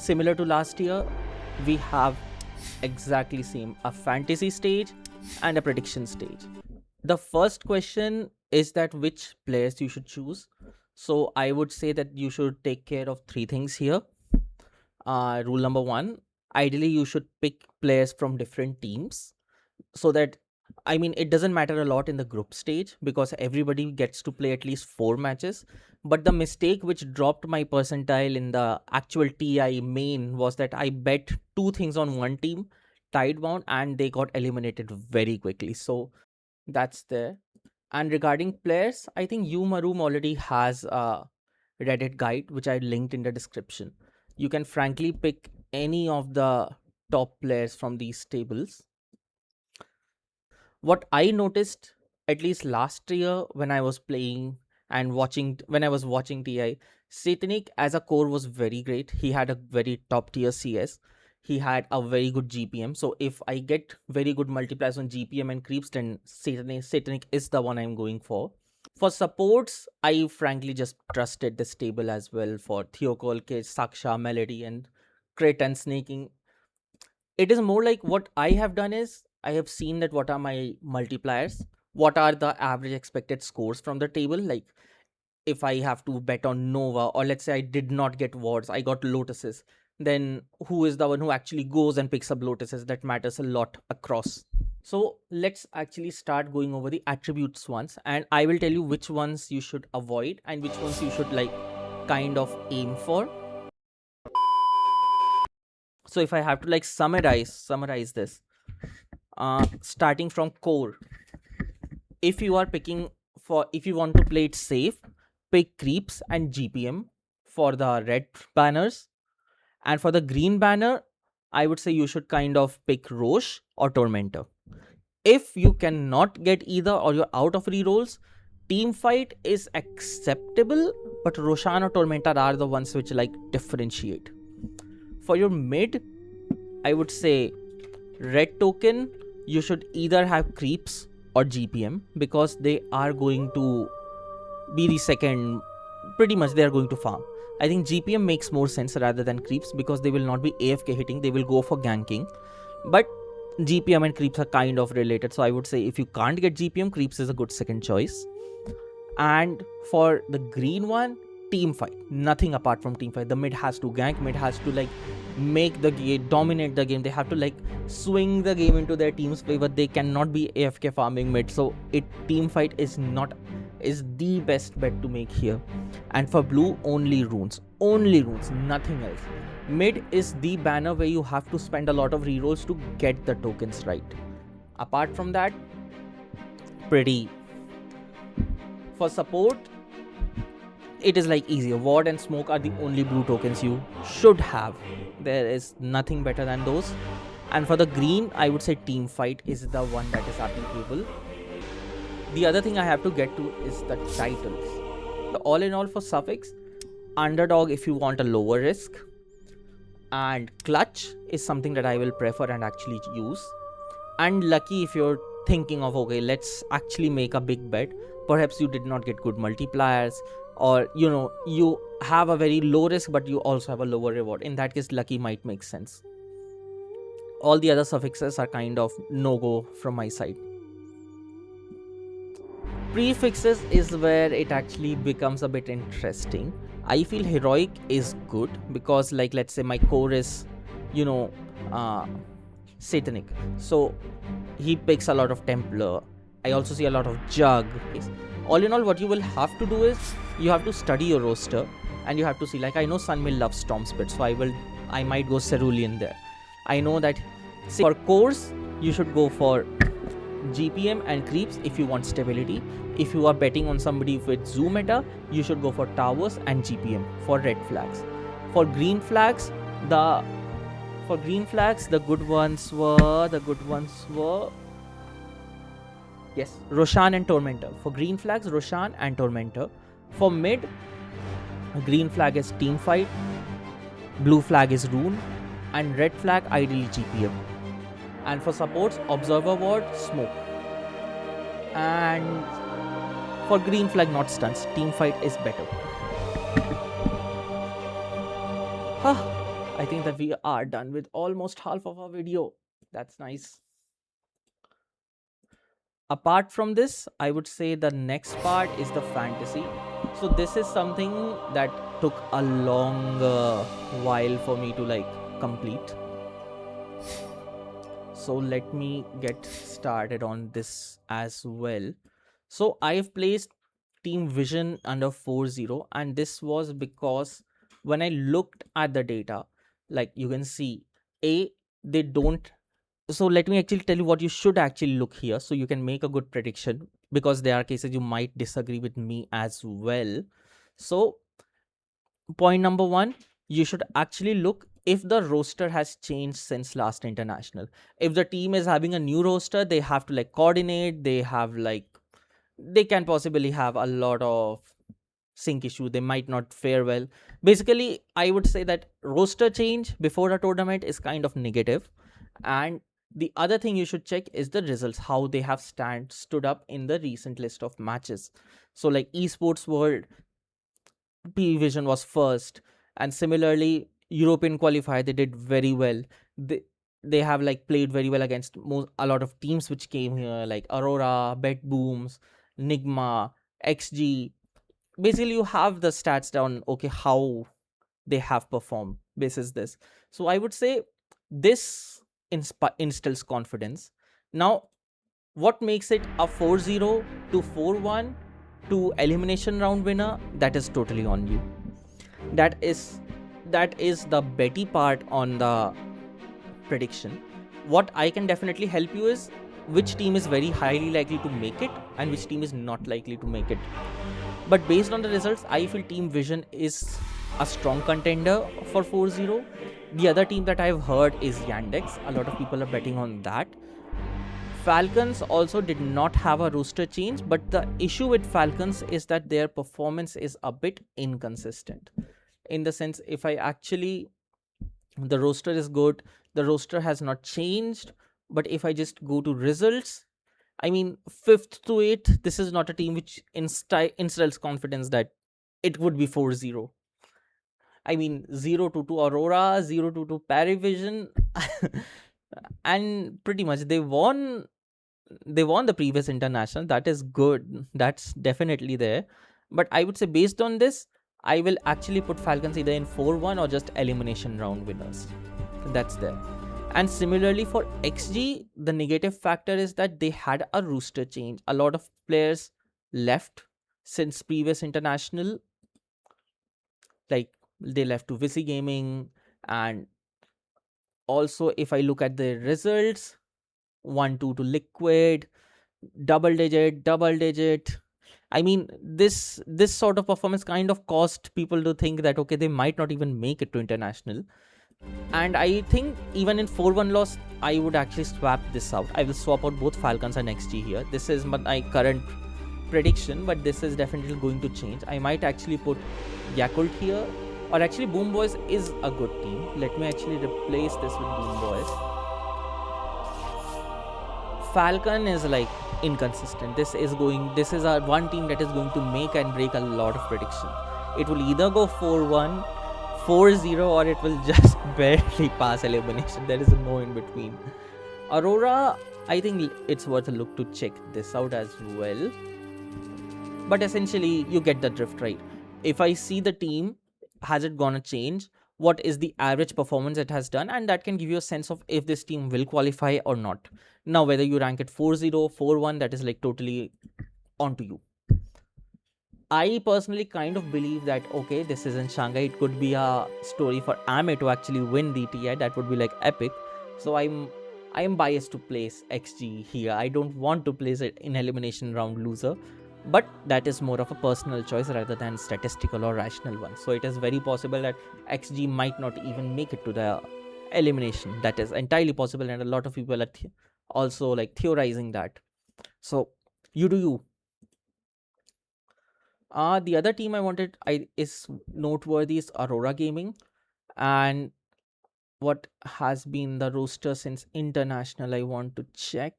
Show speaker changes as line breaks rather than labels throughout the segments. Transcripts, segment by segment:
similar to last year, we have exactly same a fantasy stage and a prediction stage. The first question is that which players you should choose. So I would say that you should take care of three things here. Rule number one, ideally you should pick players from different teams, so that, I mean, it doesn't matter a lot in the group stage because everybody gets to play at least 4 matches. But the mistake which dropped my percentile in the actual TI main was that I bet two things on one team, Tidebound, and they got eliminated very quickly. So that's there. And regarding players, I think Maroom already has a Reddit guide which I linked in the description. You can frankly pick any of the top players from these tables. What I noticed, at least last year when I was playing and when I was watching TI, Satanic as a core was very great. He had a very top tier CS. He had a very good GPM. So if I get very good multipliers on GPM and creeps, then Satanic is the one I'm going for. For supports, I frankly just trusted this table as well for Theocol, Saksha, Melody, and Crit and Snaking. It is more like what I have done is I have seen that what are my multipliers, what are the average expected scores from the table. Like if I have to bet on Nova, or let's say I did not get wards, I got lotuses, then who is the one who actually goes and picks up lotuses? That matters a lot across. So let's actually start going over the attributes once, and I will tell you which ones you should avoid and which ones you should like kind of aim for. So if I have to like summarize this, starting from core, if you want to play it safe, pick creeps and GPM for the red banners, and for the green banner I would say you should kind of pick Roche or Tormentor. If you cannot get either or you're out of rerolls, team fight is acceptable, but Roshan or Tormentor are the ones which like differentiate. For your mid, I would say red token, you should either have creeps or GPM because they are going to be the second, pretty much they are going to farm. I think GPM makes more sense rather than creeps because they will not be AFK hitting, they will go for ganking. But GPM and creeps are kind of related, so I would say if you can't get GPM, creeps is a good second choice. And for the green one, team fight, nothing apart from team fight. The mid has to gank, mid has to like make the game, dominate the game. They have to like swing the game into their team's favor. They cannot be AFK farming mid. So team fight is the best bet to make here. And for blue, only runes, nothing else. Mid is the banner where you have to spend a lot of rerolls to get the tokens right. Apart from that, pretty. For support, it is like easier. Ward and smoke are the only blue tokens you should have. There is nothing better than those. And for the green, I would say team fight is the one that is applicable. The other thing I have to get to is the titles. So all in all, for suffix, underdog if you want a lower risk, and clutch is something that I will prefer and actually use, and lucky if you're thinking of, okay, let's actually make a big bet. Perhaps you did not get good multipliers, or you have a very low risk but you also have a lower reward. In that case, lucky might make sense. All the other suffixes are kind of no-go from my side. Prefixes is where it actually becomes a bit interesting. I feel heroic is good because, like, let's say my core is Satanic, so he picks a lot of Templar. I also see a lot of Jug. All in all, what you will have to do is you have to study your roster and you have to see, like, I know Sunmill loves Storm Spit, so I might go Cerulean there. I know that for cores you should go for GPM and creeps if you want stability. If you are betting on somebody with Zoo meta, you should go for towers and GPM for red flags. For green flags, the good ones were yes, Roshan and Tormentor. For green flags, Roshan and Tormentor. For mid, green flag is team fight, blue flag is rune, and red flag ideally GPM. And for supports, observer ward, smoke. And for green flag, not stunts, team fight is better. I think that we are done with almost half of our video. That's nice. Apart from this, I would say the next part is the fantasy. So this is something that took a long while for me to like complete. So let me get started on this as well. So I've placed Team Vision under 4-0, and this was because when I looked at the data, like you can see, they don't. So let me actually tell you what you should actually look here so you can make a good prediction, because there are cases you might disagree with me as well. So point number one, you should actually look if the roster has changed since last international. If the team is having a new roster, they have to like coordinate, they can possibly have a lot of sync issue, they might not fare well. Basically, I would say that roster change before a tournament is kind of negative. And the other thing you should check is the results, how they have stood up in the recent list of matches. So like esports world, P Vision was first, and similarly European qualifier they did very well. They have like played very well against a lot of teams which came here, like Aurora, Bet Booms, Nigma, XG. Basically, you have the stats down. Okay, how they have performed basis this. So I would say this instills confidence. Now, what makes it a 4-0 to 4-1 to elimination round winner, that is totally on you. That is the betty part on the prediction. What I can definitely help you is which team is very highly likely to make it and which team is not likely to make it. But based on the results, I feel Team Vision is a strong contender for 4-0. The other team that I've heard is Yandex. A lot of people are betting on that. Falcons also did not have a roster change, but the issue with Falcons is that their performance is a bit inconsistent. In the sense, if I actually, the roster is good, the roster has not changed, but if I just go to results, I mean, 5th to 8th, this is not a team which instills confidence that it would be 4-0. I mean, 0-2 Aurora, 0-2 Parivision, and pretty much they won the previous international. That is good. That's definitely there. But I would say based on this, I will actually put Falcons either in 4-1 or just elimination round winners. That's there. And similarly for XG, the negative factor is that they had a roster change. A lot of players left since previous international. Like they left to Visi Gaming, and also if I look at the results, 1-2 to Liquid, double digit. I mean, this sort of performance kind of caused people to think that okay, they might not even make it to international. And I think even in 4-1 loss, I would actually swap this out. I will swap out both Falcons and XG here. This is my current prediction, but this is definitely going to change. I might actually put Yakult here, or actually Boom Boys is a good team. Let me actually replace this with Boom Boys. Falcon is like inconsistent. This is a one team that is going to make and break a lot of predictions. It will either go 4-1, 4-0, or it will just barely pass elimination. There is no in between. Aurora, I think it's worth a look to check this out as well. But essentially, you get the drift, right? If I see the team, has it gonna change? What is the average performance it has done? And that can give you a sense of if this team will qualify or not. Now, whether you rank it 4-0, 4-1, that is like totally onto you. I personally kind of believe that, okay, this is in Shanghai. It could be a story for Ame to actually win DTI. That would be like epic. So I am biased to place XG here. I don't want to place it in elimination round loser. But that is more of a personal choice rather than statistical or rational one. So it is very possible that XG might not even make it to the elimination. That is entirely possible, and a lot of people are also like theorizing that. So you do you. The other team I wanted is noteworthy is Aurora Gaming, and what has been the roster since international? I want to check.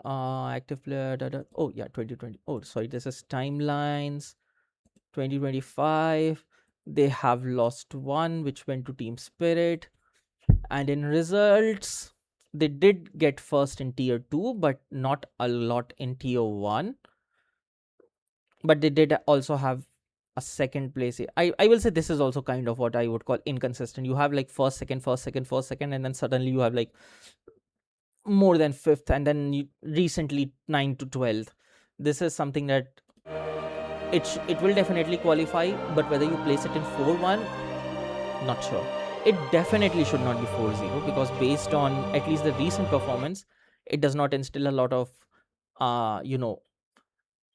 Active player. Oh yeah, 2020. Oh sorry, this is timelines. 2025. They have lost one, which went to Team Spirit. And in results, they did get first in tier 2, but not a lot in tier 1. But they did also have a second place. I will say this is also kind of what I would call inconsistent. You have like first, second, first, second, first, second, and then suddenly you have like more than fifth, and then recently 9 to 12th. This is something that it will definitely qualify, but whether you place it in 4-1, not sure. It definitely should not be 4-0, because based on at least the recent performance, it does not instill a lot of a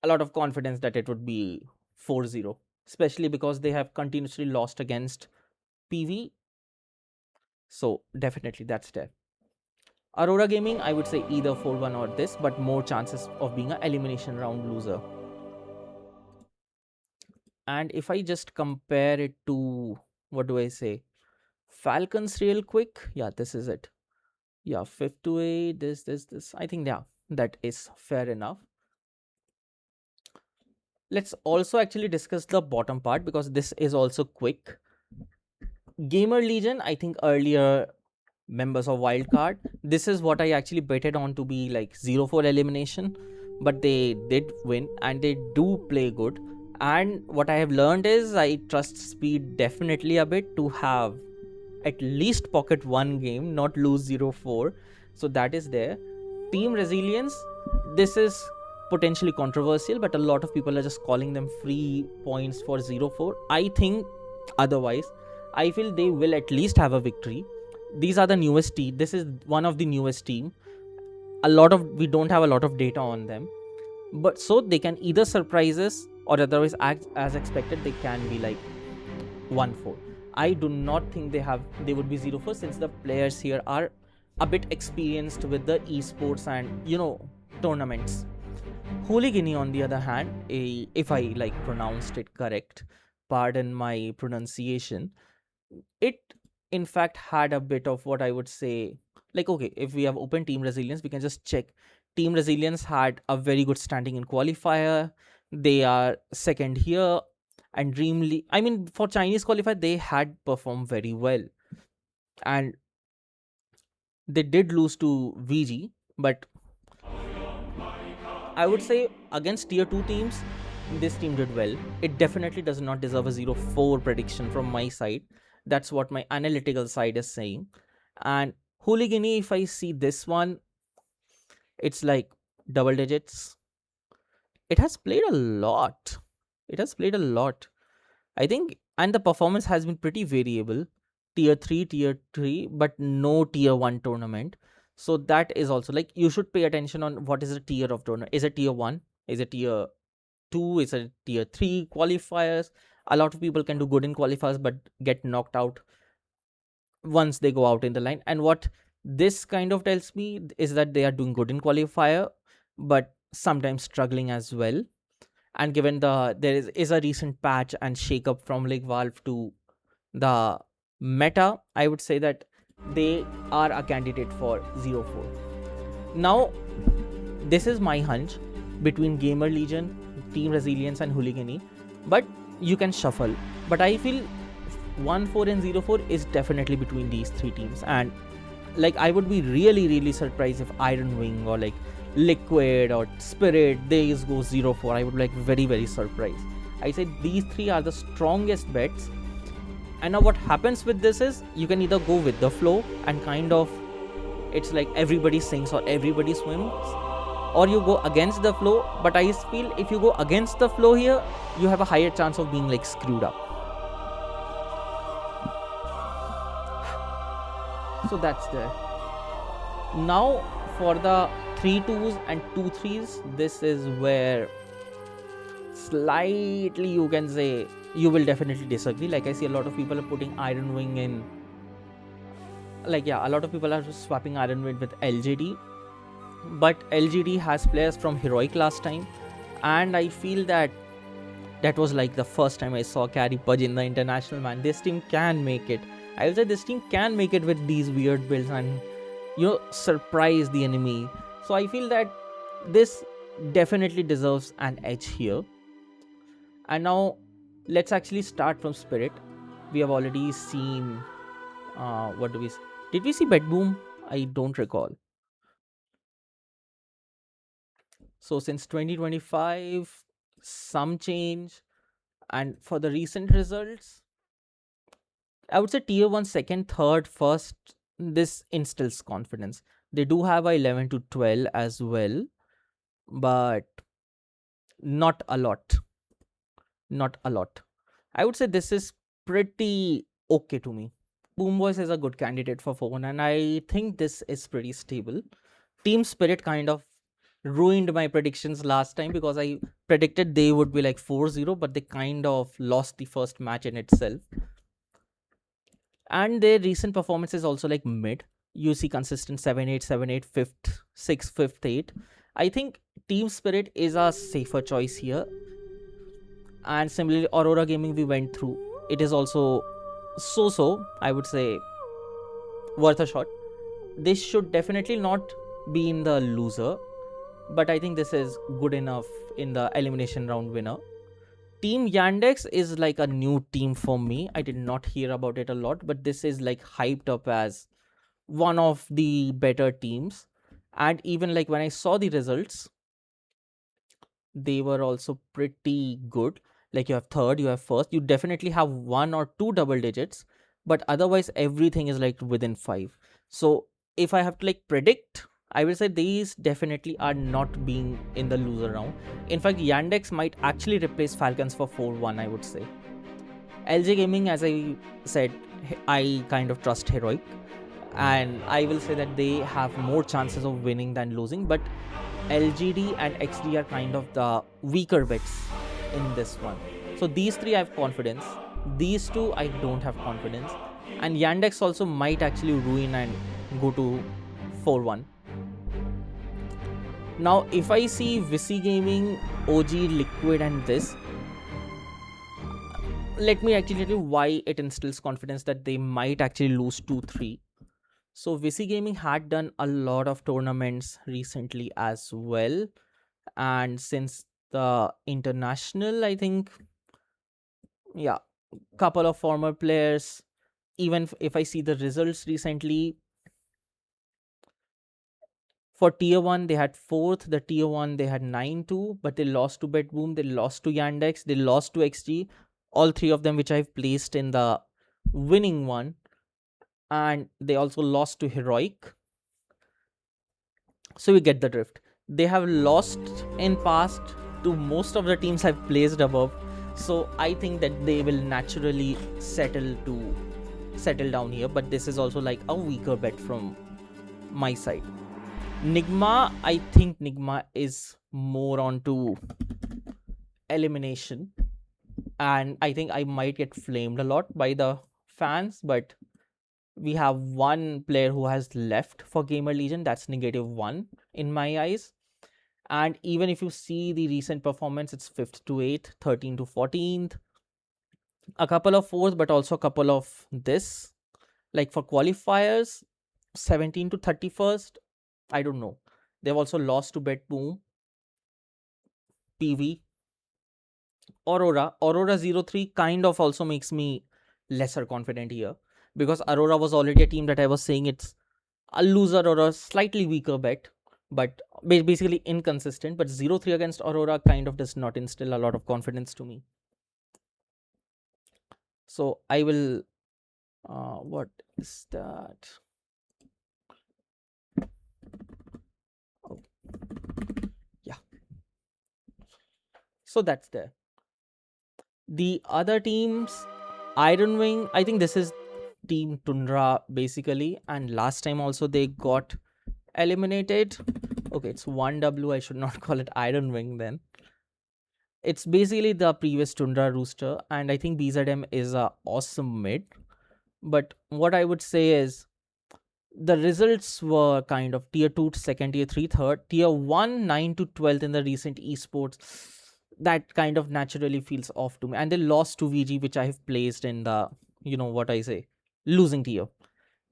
lot of confidence that it would be 4-0, especially because they have continuously lost against PV. So definitely that's there. Aurora Gaming, I would say either 4-1 or this, but more chances of being an elimination round loser. And if I just compare it to, what do I say, Falcons real quick, yeah, this is it. Yeah, 5th to 8, this. I think, yeah, that is fair enough. Let's also actually discuss the bottom part, because this is also quick. Gamer Legion, I think earlier members of Wildcard, this is what I actually betted on to be like 0-4 elimination, but they did win and they do play good. And what I have learned is I trust speed definitely a bit to have at least pocket one game, not lose 0-4. So that is there. Team Resilience, this is potentially controversial, but a lot of people are just calling them free points for 0-4. I think otherwise. I feel they will at least have a victory. These are the newest team. This is one of the newest team. We don't have a lot of data on them, but so they can either surprise us or otherwise act as expected. They can be like 1-4. I do not think they would be 0-4, since the players here are a bit experienced with the esports and tournaments. Hooligan, on the other hand, if I like pronounced it correct, pardon my pronunciation, it in fact had a bit of what I would say, like, okay, if we have open Team Resilience, we can just check. Team Resilience had a very good standing in qualifier. They are second here, and for Chinese qualifier, they had performed very well, and they did lose to VG, but I would say against tier 2 teams, this team did well. It definitely does not deserve a 0-4 prediction from my side. That's what my analytical side is saying. And Hooligan, if I see this one, it's like double digits. It has played a lot. I think, and the performance has been pretty variable. Tier 3, but no tier 1 tournament. So that is also like, you should pay attention on what is the tier of tournament. Is it tier 1? Is it tier 2? Is it tier 3 qualifiers? A lot of people can do good in qualifiers but get knocked out once they go out in the line. And what this kind of tells me is that they are doing good in qualifier but sometimes struggling as well. And given there is a recent patch and shake up from like Valve to the meta, I would say that they are a candidate for 0-4. Now, this is my hunch between Gamer Legion, Team Resilience, and Hooligan, but you can shuffle. But I feel 1-4 and 0-4 is definitely between these three teams, and like I would be really, really surprised if Iron Wing or like Liquid or Spirit, they go 0-4. I would be like very, very surprised. I said these three are the strongest bets. And now what happens with this is, you can either go with the flow and kind of, it's like everybody sinks or everybody swims, or you go against the flow. But I feel if you go against the flow here, you have a higher chance of being like screwed up. So that's there. Now for the 3-2s and 2-3s, this is where slightly you can say you will definitely disagree. Like, I see a lot of people are putting Iron Wing in, like, yeah, a lot of people are swapping Iron Wing with LGD, but LGD has players from Heroic last time, and I feel that was like the first time I saw Carry Pudge in the international. Man, this team can make it. I will say this team can make it with these weird builds and surprise the enemy. So I feel that this definitely deserves an edge here. And now Let's actually start from Spirit. We have already seen. What do we? Did we see Bet Boom? I don't recall. So since 2025, some change, and for the recent results, I would say tier one, second, third, first. This instills confidence. They do have a 11 to 12 as well, but not a lot. Not a lot. I would say this is pretty okay to me. Boom Boys is a good candidate for phone, and I think this is pretty stable. Team Spirit kind of ruined my predictions last time because I predicted they would be like 4-0, but they kind of lost the first match in itself. And their recent performance is also like mid. You see consistent 7-8, 7-8, 5th, 6th, 5th, 8. I think Team Spirit is a safer choice here. And similarly, Aurora Gaming we went through. It is also so, I would say, worth a shot. This should definitely not be in the loser, but I think this is good enough in the elimination round winner. Team Yandex is like a new team for me. I did not hear about it a lot, but this is like hyped up as one of the better teams. And even like when I saw the results, they were also pretty good. Like you have third, you have first, you definitely have one or two double digits, but otherwise everything is like within five. So if I have to like predict, I will say these definitely are not being in the loser round. In fact, Yandex might actually replace Falcons for 4-1, I would say. LJ Gaming, as I said, I kind of trust Heroic, and I will say that they have more chances of winning than losing, but LGD and XD are kind of the weaker bets in this one. So these three I have confidence. These two I don't have confidence. And Yandex also might actually ruin and go to 4-1. Now if I see Visi Gaming, OG, Liquid and this, let me actually tell you why it instills confidence that they might actually lose 2-3. So VC Gaming had done a lot of tournaments recently as well. And since the international, I think, yeah, couple of former players, even if I see the results recently, for tier 1 they had 4th, the tier 1 they had 9-2, but they lost to Betboom, they lost to Yandex, they lost to XG, all three of them which I've placed in the winning one, and they also lost to Heroic. So we get the drift. They have lost in past to most of the teams I've placed above, so I think that they will naturally settle down here, but this is also like a weaker bet from my side. Nigma, I think Nigma is more onto elimination, and I think I might get flamed a lot by the fans, but we have one player who has left for Gamer Legion. That's -1 in my eyes. And even if you see the recent performance, it's 5th to 8th, 13th to 14th, a couple of 4th, but also a couple of this. Like for qualifiers, 17th to 31st, I don't know. They've also lost to Betboom, PV, Aurora. Aurora 03 kind of also makes me lesser confident here, because Aurora was already a team that I was saying it's a loser or a slightly weaker bet, but basically inconsistent. But 0-3 against Aurora kind of does not instill a lot of confidence to me. So I will, what is that? Okay. Yeah. So that's there. The other teams, Iron Wing, I think this is Team Tundra basically, and last time also they got eliminated. Okay, it's 1W. I should not call it Iron Wing then. It's basically the previous Tundra Rooster, and I think BZM is a awesome mid. But what I would say is the results were kind of tier 2 to second, tier 3 third, tier 1 9 to 12th in the recent esports. That kind of naturally feels off to me, and they lost to VG, which I have placed in the, what I say, losing tier.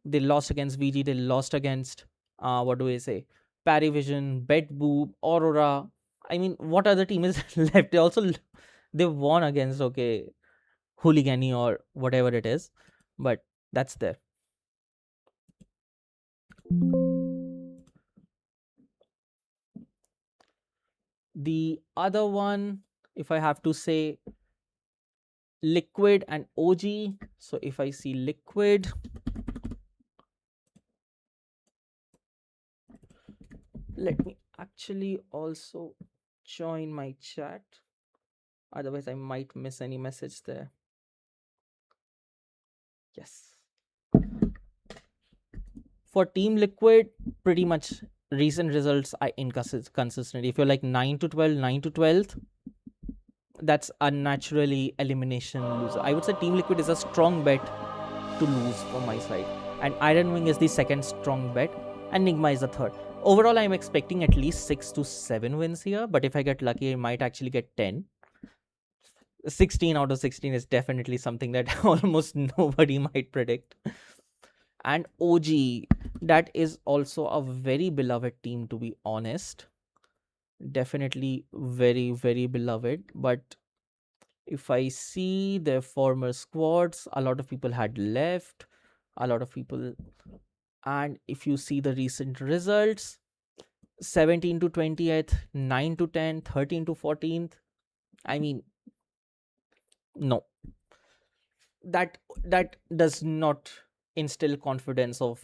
They lost against VG, they lost against what do I say, Parivision, Betboob, Aurora. I mean, what other team is left? They won against, okay, hooligan-y or whatever it is, but that's there. The other one, if I have to say, liquid and OG. So if I see liquid, let me actually also join my chat, otherwise I might miss any message there. Yes, for team liquid, pretty much recent results are inconsistent. If you're like 9 to 12, 9 to 12th, that's unnaturally elimination loser. I would say team liquid is a strong bet to lose from my side, and Iron Wing is the second strong bet, and Nigma is the third. Overall, I'm expecting at least 6 to 7 wins here, but if I get lucky, I might actually get 10. 16 out of 16 is definitely something that almost nobody might predict. And OG, that is also a very beloved team, to be honest. Definitely very, very beloved. But if I see their former squads, a lot of people had left, a lot of people. And if you see the recent results, 17 to 20th, 9 to 10, 13 to 14th, I mean, no, that does not instill confidence of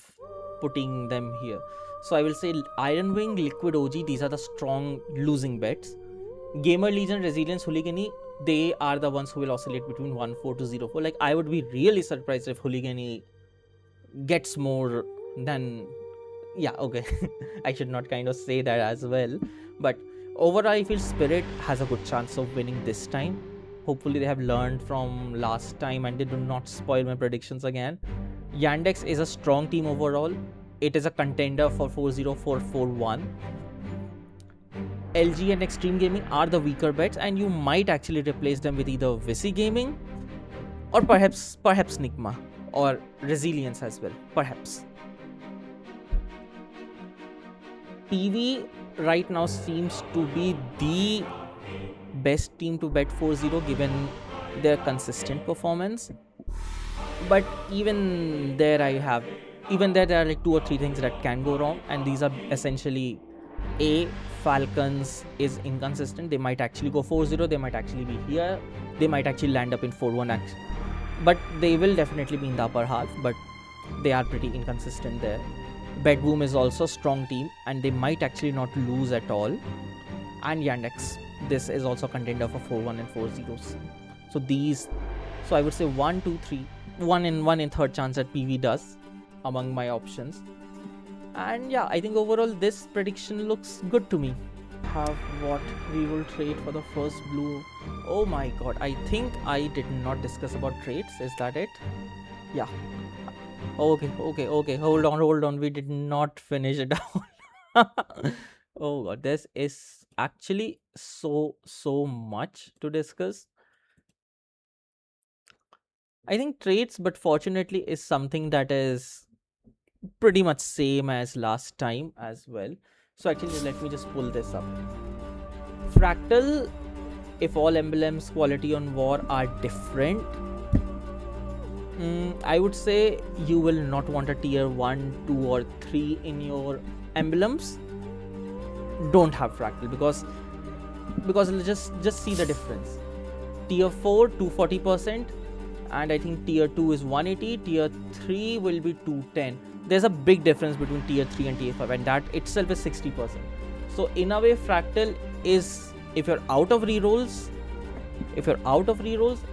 putting them here. So I will say Iron Wing, Liquid, OG, these are the strong losing bets. Gamer Legion, Resilience, Hooligany, they are the ones who will oscillate between 1-4 to 0-4. Like, I would be really surprised if Hooligany gets more than, yeah, okay. I should not kind of say that as well, but overall I feel Spirit has a good chance of winning this time. Hopefully they have learned from last time and they do not spoil my predictions again. Yandex is a strong team overall. It is a contender for 4-0, 4-4-1. LG and Extreme Gaming are the weaker bets, and you might actually replace them with either Visi Gaming or perhaps Nigma or Resilience as well, perhaps. PV right now seems to be the best team to bet 4-0 given their consistent performance. But even there there are like 2 or 3 things that can go wrong, and these are essentially A, Falcons is inconsistent. They might actually go 4-0, they might actually be here, they might actually land up in 4-1, but they will definitely be in the upper half, but they are pretty inconsistent there. Bedboom is also a strong team, and they might actually not lose at all. And Yandex, this is also a contender for 4-1 and 4-0s. So I would say 1, 2, 3, 1 in third chance that PV does among my options. And yeah, I think overall this prediction looks good to me. Have what we will trade for the first blue. Oh my god, I think I did not discuss about trades. Is that it? Yeah. Okay. Hold on. We did not finish it out. Oh god, this is actually so much to discuss. I think trades, but fortunately, is something that is pretty much same as last time as well. So actually, let me just pull this up. Fractal, if all emblems quality on war are different, I would say you will not want a tier 1, 2 or 3 in your emblems. Don't have fractal because just see the difference. Tier 4 240%, and I think tier 2 is 180, tier 3 will be 210. There's a big difference between tier 3 and tier 5, and that itself is 60%. So in a way, fractal is, if you're out of rerolls,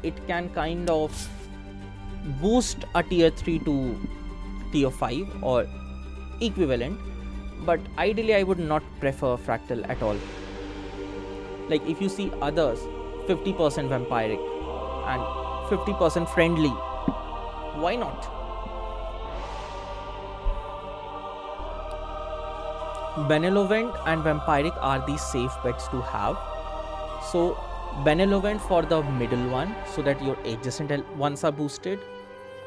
it can kind of boost a tier 3 to tier 5 or equivalent, but ideally I would not prefer fractal at all. Like if you see others, 50% vampiric and 50% friendly, why not? Benevolent and vampiric are the safe bets to have. So Benevolent for the middle one, so that your adjacent ones are boosted,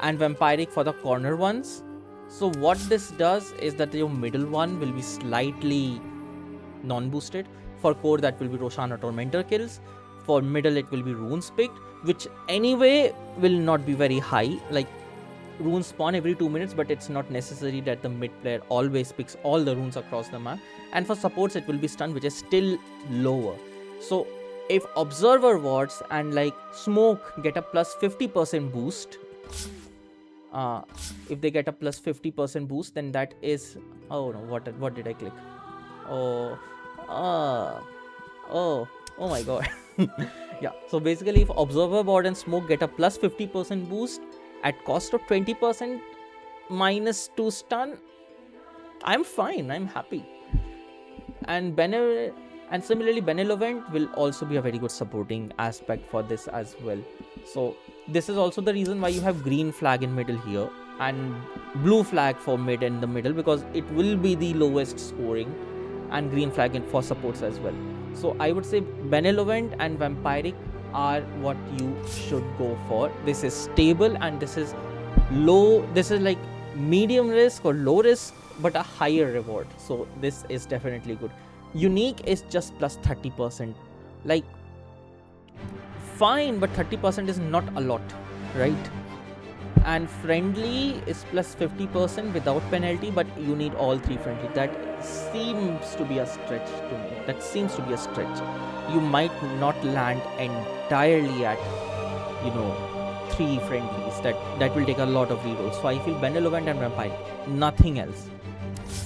and vampiric for the corner ones. So what this does is that your middle one will be slightly non-boosted. For core, that will be Roshan or Tormentor kills. For middle it will be runes picked, which anyway will not be very high. Like runes spawn every 2 minutes, but it's not necessary that the mid player always picks all the runes across the map. And for supports it will be stun, which is still lower. So if observer wards and like smoke get a plus 50% boost, if they get a plus 50% boost, then that is, oh no, what did I click? Oh my god. Yeah, so basically if observer ward and smoke get a plus 50% boost at cost of 20% minus 2 stun, I'm fine, I'm happy. And similarly Benevolent will also be a very good supporting aspect for this as well. So this is also the reason why you have green flag in middle here and blue flag for mid and the middle, because it will be the lowest scoring, and green flag for supports as well. So I would say Benevolent and Vampiric are what you should go for. This is stable and this is low, this is like medium risk or low risk but a higher reward. So this is definitely good. Unique is just plus 30%. Like fine, but 30% is not a lot, right? And friendly is plus 50% without penalty, but you need all 3 friendly. That seems to be a stretch to me. That seems to be a stretch. You might not land entirely at 3 friendlies. That will take a lot of rerolls. So I feel Benevolent and Vampire, nothing else.